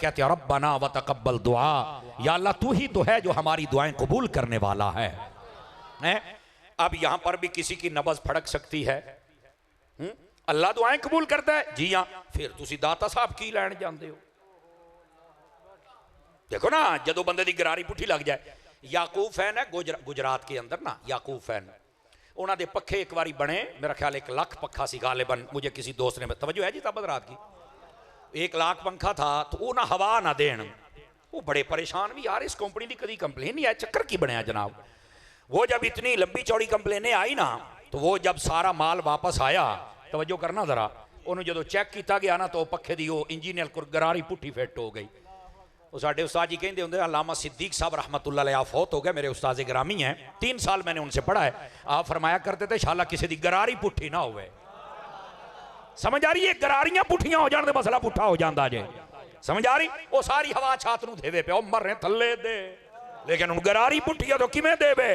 कहते हैं रब्बना व तकब्बल दुआ, या अल्लाह तू ही तो है जो हमारी दुआएं कबूल करने वाला है। अब यहां पर भी किसी की नबज फड़क सकती है। अल्लाह दुआएं कबूल करता है जी हाँ, फिर तुसी दाता साहब की लैन जाते हो। देखो ना, जो बंदे की गरारी पुठी लग जाए। याकूब फैन है गुजरात के अंदर ना, याकूब फैन उन्होंने पखे एक बारी बने, मेरा ख्याल 1 लाख पखा सी गालिबन, मुझे किसी दोस्त ने तवज्जो है जी तबद रात की, 1 लाख पंखा था तो वो ना हवा ना देन, वो बड़े परेशान भी यार इस कंपनी की कभी कंप्लेन नहीं आया, चक्कर की बनया जनाब। वो जब इतनी लंबी चौड़ी कंप्लेनें आई ना, तो वो जब सारा माल वापस आया, तवज्जो करना जरा, उन्होंने जो चेक किया गया ना तो पखे की वो इंजीनियर को गरारी पुठी फिट हो गई। वो साढ़े उस्ताद जी कहते होंगे, अल्लामा सिद्दीक साहब रहमतुल्लाह अलैह फौत हो गए, मेरे उस्ताद गिरामी हैं, 3 साल मैंने उनसे पढ़ा है। आप फरमाया करते थे शाला किसी की गरारी पुठी ना होवे। समझ आ रही है, गरारियां पुठियां हो जाने मसला पुठा हो जाता जे। समझ आ रही, वो सारी हवा छात नूं देवे पे, मर रहे थले दे, लेकिन हुण गरारी पुठी है तो किवें देवे,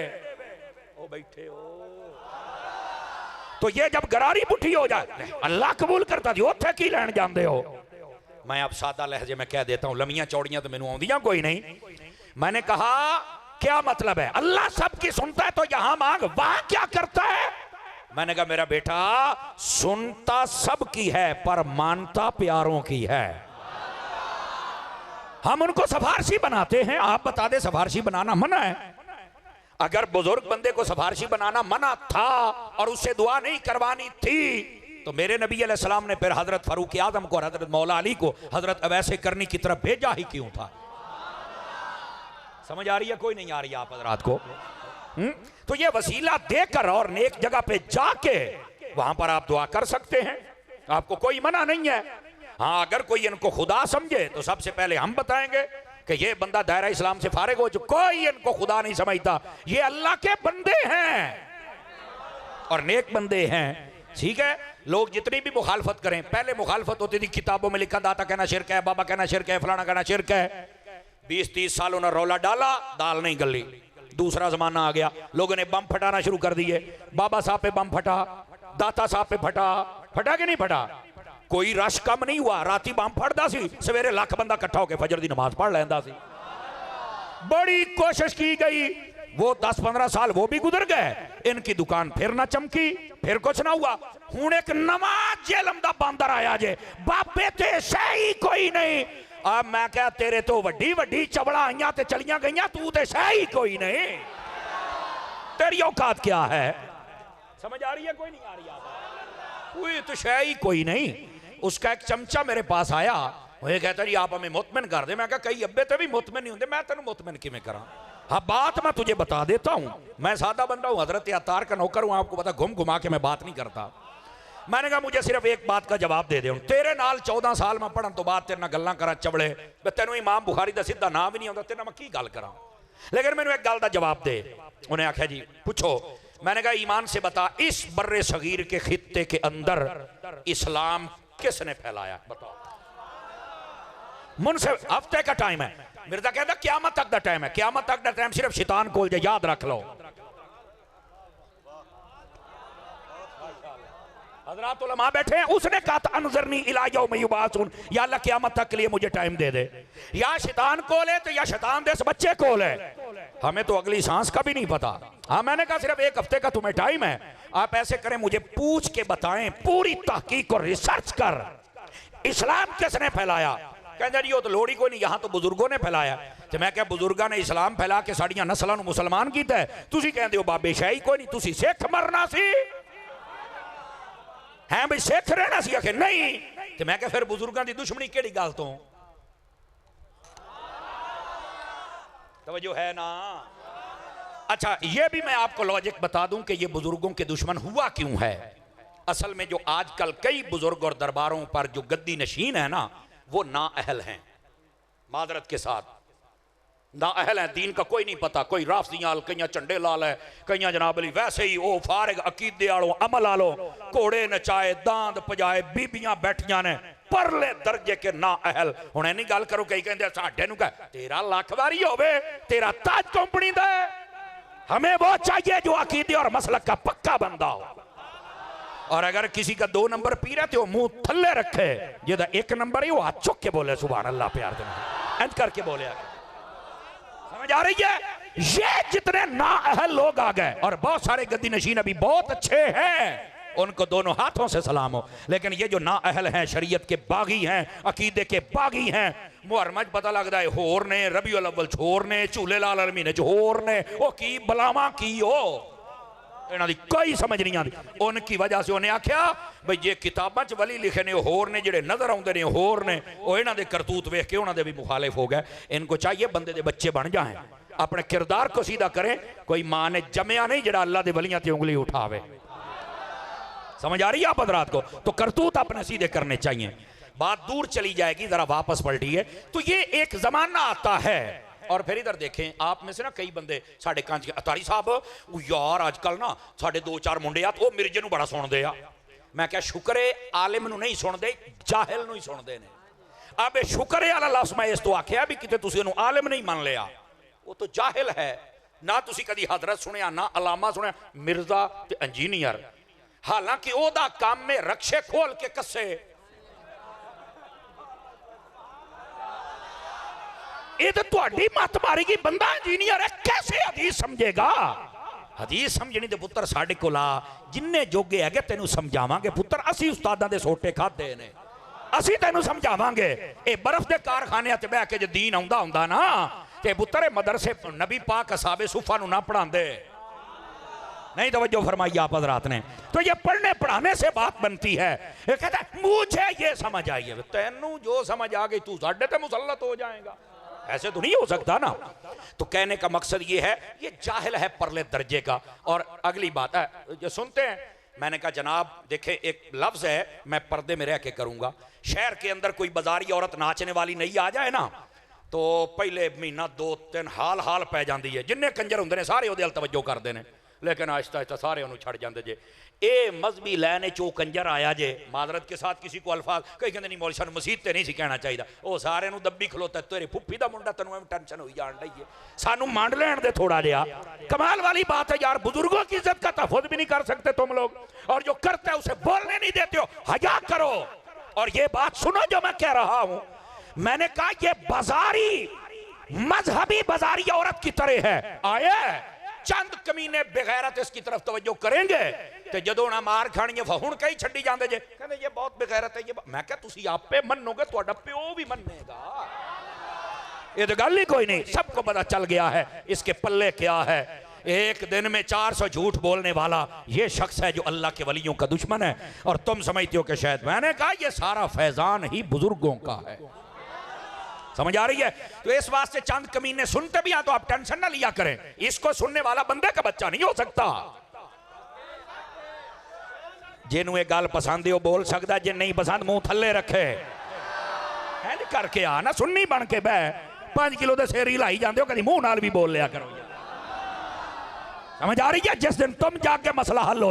ओ बैठे हो। तो ये जब गरारी पुठी हो जाए अल्लाह कबूल करता जी, उत्थे की लैन जाते हो। मैं अब सादा लहजे में कह देता हूं, लमियां चौड़ियां तो मैनू आउंदियां कोई नहीं। मैंने कहा क्या मतलब है, अल्लाह सबकी सुनता है तो यहां मांग, वहां क्या करता है। मैंने कहा मेरा बेटा सुनता सबकी है पर मानता प्यारों की है। हम उनको सिफारशी बनाते हैं, आप बता दे सिफारशी बनाना मना है। अगर बुजुर्ग बंदे को सिफारशी बनाना मना था और उससे दुआ नहीं करवानी थी तो मेरे नबी अलैहिस्सलाम ने फिर हजरत फारूक आजम को और हजरत मौला अली को हजरत अवैसे करनी की तरफ भेजा ही क्यों था। समझ आ रही है कोई नहीं आ रही आप हजरात को। तो ये वसीला देकर और नेक जगह पे जाके वहां पर आप दुआ कर सकते हैं, आपको कोई मना नहीं है। हाँ, अगर कोई इनको खुदा समझे तो सबसे पहले हम बताएंगे कि ये बंदा दायरा इस्लाम से फारिग हो, जो कोई इनको खुदा नहीं समझता, ये अल्लाह के बंदे हैं और नेक बंदे हैं। ठीक है, लोग जितनी भी मुखालफत करें, पहले मुखालफत होती थी किताबों में लिखा, दाता कहना शिरक है, बाबा कहना शिरक है, फलाना कहना शिरक है। 20-30 साल उन्होंने रौला डाला, दाल नहीं गली। दूसरा जमाना आ गया, लोगों ने बम फटाना शुरू कर दिए। बाबा साहब पे बम फटा, दाता साहब पे फटा, फटा कि नहीं फटा, कोई रश कम नहीं हुआ। राती बम फटदा सी, सवेरे लाख बंदा इकट्ठा होकर फजर की नमाज पढ़ लेंदा सी। बड़ी कोशिश की गई, वो 10-15 साल वो भी गुजर गए, इनकी दुकान फिर ना चमकी, फिर कुछ ना हुआ। हुण एक नवा जेलम दा बंदर आया जे, बाबे ते सही कोई नहीं। अब मैं क्या, तेरे तो वड्डी वड्डी चवड़ा आईयां ते चलियां गईयां, तू ते सही कोई नहीं, तेरी औकात क्या है। समझ आ रही है कोई नहीं आ रही है, कोई तो सही कोई नहीं। उसका एक चमचा मेरे पास आया, वो कहता जी आप हमें मुतमिन कर दे। मैं कहा कई अब्बे तो भी मुतमिन नहीं होंगे, मैं तेन मुतमिन किवें करा। हाँ, बात मैं तुझे बता देता हूं, मैं सादा बंदा हूं, हजरत अतार का नौकर हूं, आपको पता, घुम घुमा के मैं बात नहीं करता। मैंने कहा मुझे सिर्फ एक बात का जवाब दे दे, तेरे नाल 14 साल मैं पढ़न तो बाद तेरे नाल गल्लां करा चवड़े, तेनों इमाम बुखारी का सीधा नाम भी नहीं आता, तेरे नाल मैं की गल करा, लेकिन मैंने एक गल का जवाब दे। उन्हें आख्या जी पूछो। मैंने कहा ईमान से बता, इस बर्रे सगीर के खित्ते के अंदर इस्लाम किसने फैलाया, बताओ। मुझसे हफ्ते का टाइम है, मिर्जा कहता क़यामत तक का टाइम है, क़यामत तक का टाइम सिर्फ शैतान को याद रख लो। हज़रात उलमा बैठे हैं, उसने कहा था अनज़रनी इला यौम युबासून, या अल्लाह क़यामत तक के लिए मुझे टाइम दे दे। या शैतान को ले तो या शैतान दे इस बच्चे को ले, हमें तो अगली सांस का भी नहीं पता। हाँ, मैंने कहा सिर्फ 1 हफ्ते का तुम्हें टाइम है, आप ऐसे करें मुझे पूछ के बताएं, पूरी तहकीक और रिसर्च कर, इस्लाम किसने फैलाया। कहते जी वो तो लोड़ी कोई नहीं, यहाँ तो बुजुर्गों ने फैलाया। तो मैं क्या, बुजुर्गों ने इस्लाम फैला के साड़ियां नस्लों को मुसलमान किया है, तुसी कहते हो बाबे शाही कोई नहीं, तुसी सिख मरना सी है भाई, सिख रहना सी। आखे नहीं, तो मैं क्या फिर बुजुर्गों की दुश्मनी केड़ी गल तो, तवज्जो है ना। अच्छा, ये भी मैं आपको लॉजिक बता दूं कि ये बुजुर्गों के दुश्मन हुआ क्यों है। असल में जो आजकल कई बुजुर्ग और दरबारों पर जो गद्दी नशीन है ना, वो नाअहल हैं, मादरत के साथ नाअहल हैं, दीन का कोई नहीं पता, कोई राफजियां कई झंडे लाल है, कई जनाब अली वैसे ही वो फारिग अकीदे आलो अमल आलो, घोड़े नचाए, दांद पजाए, बीबियां बैठियां ने परले दर्जे के नाअहल। हुण इन्नी गल करो, कई कहते साडे नूं कह तेरा लख वारी होवे, तेरा ताज कंपनी दा, हमें वो चाहिए जो अकीदे और मसलक का पक्का बंदा हो। और अगर किसी का 2 नंबर पी रहे तो मुंह थल्ले रखे, जिदा 1 नंबर है वो हाथ चुक के बोले सुभान अल्लाह प्यार देना इंत करके बोले। समझ आ रही है? ये जितने नाअहल लोग आ गए और बहुत सारे गद्दी नशीन अभी बहुत अच्छे हैं, उनको दोनों हाथों से सलाम हो। लेकिन ये जो नाअहल हैं, शरीयत के बागी हैं, अकीदे के बागी हैं, मुहर्रम पता लगता है होर ने, रबीउल अव्वल छोर ने, झूले लाल महीने च होर ने, वो की बलावा की हो, इन्हां दी कोई समझ नहीं आती। उनकी वजह से उन्हें आख्या भाई जे किताबां च वली लिखे ने होर ने, जेड़े नजर आउंदे ने होर ने, वो इन्हां दे करतूत वेख के उन्हां दे भी मुखालिफ हो गए। इनको चाहिए बंदे दे बच्चे बन जाएं, अपने किरदार को सीधा करें। कोई मां ने जमया नहीं जेड़ा अल्लाह दे वलियां ते उंगली उठावे। समझ आ रही है आप हजरात को? तो करतूत अपने सीधे करने चाहिए। बात दूर चली जाएगी, जरा वापस पलटी है। तो ये एक जमाना आता है। और फिर इधर देखें, आप में से ना कई बंदे साढ़े कांच के अतारी साहब यार आजकल ना साढ़े 2-4 मुंडे आ वो मिर्जे नूं बड़ा सुनते आ। मैं क्या शुक्र है आलिम नूं नहीं सुनते, जाहिल नूं ही सुनते ने। अब शुक्र है वाला लफ्ज़ मैं इस तो आख्या भी किते तुसीं उहनूं आलिम नहीं मान लिया, वो तो जाहिल है ना। तुसीं कदी हजरत सुनिया ना अलामा सुनिया, मिर्जा ते इंजीनियर, हालांकि ओदा काम में रक्षे खोल के कसे। ये तो तुहाडी मत मारेगी, बंदा इंजीनियर है कैसे हदीस समझेगा? हदीस समझनी ते पुत्र साडे कोल आ, जिन्ने जोगे है तेनू समझावांगे पुत्र। असी उस्तादां दे सोटे खादे ने, असी तेनू समझावांगे। ए बर्फ दे कारखाने ते बह के जे दीन आउंदा हुंदा ना ते पुत्र मदरसे नबी पाक असहाबे सुफा नू ना पढ़ांदे। नहीं तवज्जो फरमाई आप हजरात ने। तो ये पढ़ने पढ़ाने से बात बनती है। ये कहता है मुझे ये समझ आई है, तेनू जो समझ आ गई तू साडे ते मुसल्लत हो जाएगा, ऐसे तो नहीं हो सकता ना। तो कहने का मकसद ये है, ये जाहिल है परले दर्जे का। और अगली बात है जो सुनते हैं, मैंने कहा जनाब देखे एक लफ्ज है मैं पर्दे में रह के करूंगा। शहर के अंदर कोई बाजारी औरत नाचने वाली नहीं आ जाए ना तो पहले महीना 2-3 हाल हाल पै जाती है। जिन्ने कंजर होंगे ने सारे उहदे अल तवज्जो करते हैं, लेकिन आहिस्ता आहिस्ता सारे उन्होंने छड़ जाते जे। ए मजहबी लैने चो कंजर आया जे, माजरत के साथ किसी को अल्फाज कई कहते नहीं मौलवी साहब मसीद ते नहीं सी कहना चाहिए, वो सारे दब्बी खलोता तेरे फुफी का मुंडा तेन टेंशन हुई जान रही है, सानू मांड लैन दे थोड़ा जिहा। कमाल वाली बात है यार, बुजुर्गों की इज्जत का तहफ़्फ़ुज़ भी नहीं कर सकते तुम लोग, और जो करते है उसे बोलने नहीं देते हो। हया करो। और ये बात सुनो जो मैं कह रहा हूं, मैंने कहा ये बाजारी मजहबी बाजारी औरत की तरह है। आए चंद कमीने बेगैरत इसकी तरफ तवज्जो करेंगे तो जदों ना मार खानी है हुण कई छड्डी जांदे जे, कहंदे ये बहुत बेगैरत है। ये मैं क्या तुसी आपे मन्नोगे, तुहाडा प्यो भी मन्नेगा। ये तो गल ही कोई नहीं, सबको पता चल गया है इसके पल्ले क्या है। एक दिन में 400 झूठ बोलने वाला ये शख्स है जो अल्लाह के वलियों का दुश्मन है, और तुम समझते हो कि शायद। मैंने कहा ये सारा फैजान ही बुजुर्गों का है। समझ आ रही है? तो इस वास्ते चंद कमीने सुनते भी हैं तो आप टेंशन ना लिया करें, इसको सुनने वाला बंदे का बच्चा नहीं हो सकता। जिन्हों ये गल पसंद है वो बोल सकता, जिन नहीं पसंद मुंह थल्ले रखे है करके आ ना, सुननी बन के बह 5 किलो के सिर ही लाई जाते हो, कभी मुंह नाल भी बोल लिया करो। समझ आ रही है? जिस दिन तुम जाके मसला हल हो